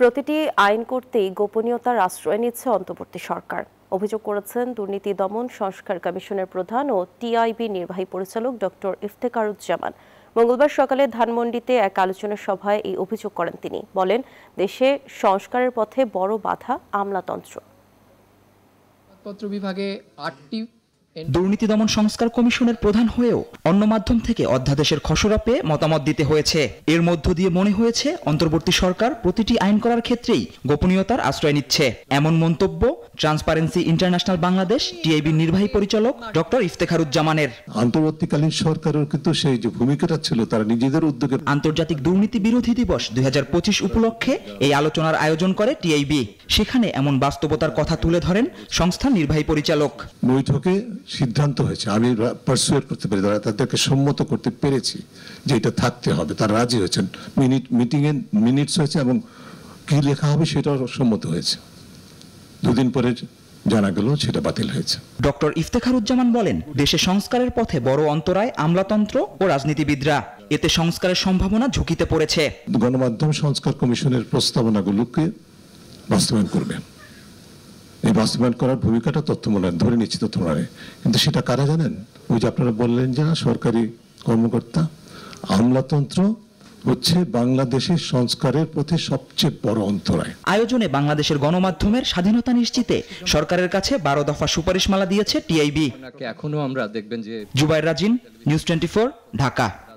প্রতিটি আইন করতেই গোপনীয়তার আশ্রয় নিচ্ছে অন্তর্বর্তী সরকার। অভিযোগ করেছেন দুর্নীতি দমন সংস্কার কমিশনের প্রধান ও টিআইবি নির্বাহী পরিচালক ডক্টর ইফতেখারুজ্জামান। মঙ্গলবার সকালে ধানমন্ডিতে এক আলোচনা সভায় এই অভিযোগ করেন তিনি। বলেন, দেশে সংস্কারের পথে বড় বাধা আমলাতন্ত্র। বিভাগে 8টি দুর্নীতি দমন সংস্কার কমিশনের প্রধান হয়েও অন্য মাধ্যম থেকে অধ্যাদেশের খসড়া পেয়ে মতামত দিতে হয়েছে। এর মধ্য দিয়ে মনে হয়েছে অন্তর্বর্তী সরকার প্রতিটি আইন করার ক্ষেত্রেই গোপনীয়তার আশ্রয় নিচ্ছে। এমন মন্তব্য ট্রান্সপারেন্সি ইন্টারন্যাশনাল বাংলাদেশ টিআইবির নির্বাহী পরিচালক ডক্টর ইফতেখারুজ্জামানের। অন্তর্বর্তীকালীন সরকারের কিন্তু সেই যে ভূমিকাটা ছিল তারা নিজেদের উদ্যোগে আন্তর্জাতিক দুর্নীতি বিরোধী দিবস 2025 উপলক্ষে এই আলোচনার আয়োজন করে টিআইবি। সেখানে এমন বাস্তবতার কথা তুলে ধরেন সংস্থার নির্বাহী পরিচালক। বৈঠকে সিদ্ধান্ত হয়েছে, আমি পারসুয়েট করতে পেরে তাদেরকে সম্মত করতে পেরেছি যে এটা থাকতে হবে। তারা রাজি হয়েছেন, মিটিংয়ে মিনিটস হয়েছে এবং কি লেখা হবে সেটাও সম্মত হয়েছে। দুদিন পরে জানা গেল সেটা বাতিল হয়েছে। ডক্টর ইফতেখারুজ্জামান বলেন, দেশে সংস্কারের পথে বড় অন্তরায় আমলাতন্ত্র ও রাজনীতিবিদরা। এতে সংস্কারের সম্ভাবনা ঝুঁকিতে পড়েছে। গণমাধ্যম সংস্কার কমিশনের প্রস্তাবনাগুলোকে বাস্তবায়ন করবে। এই বাস্তবায়ন করার ভূমিকাটা তথ্য মূল্যায়ন ধরে নিচ্ছে, তথ্য মূল্যায়নে। কিন্তু সেটা কারা জানেন? ওই যে আপনারা বললেন যে না, সরকারি কর্মকর্তা। আমলাতন্ত্র হচ্ছে বাংলাদেশের সংস্কারের পথে সবচেয়ে বড় অন্তরায়। আয়োজনে বাংলাদেশের গণমাধ্যমের স্বাধীনতা নিশ্চিতে সরকারের কাছে 12 দফা সুপারিশমালা দিয়েছে টিআইবি। এখনো আমরা দেখবেন যে জুবাইর রাজিন, নিউজ 24, ঢাকা।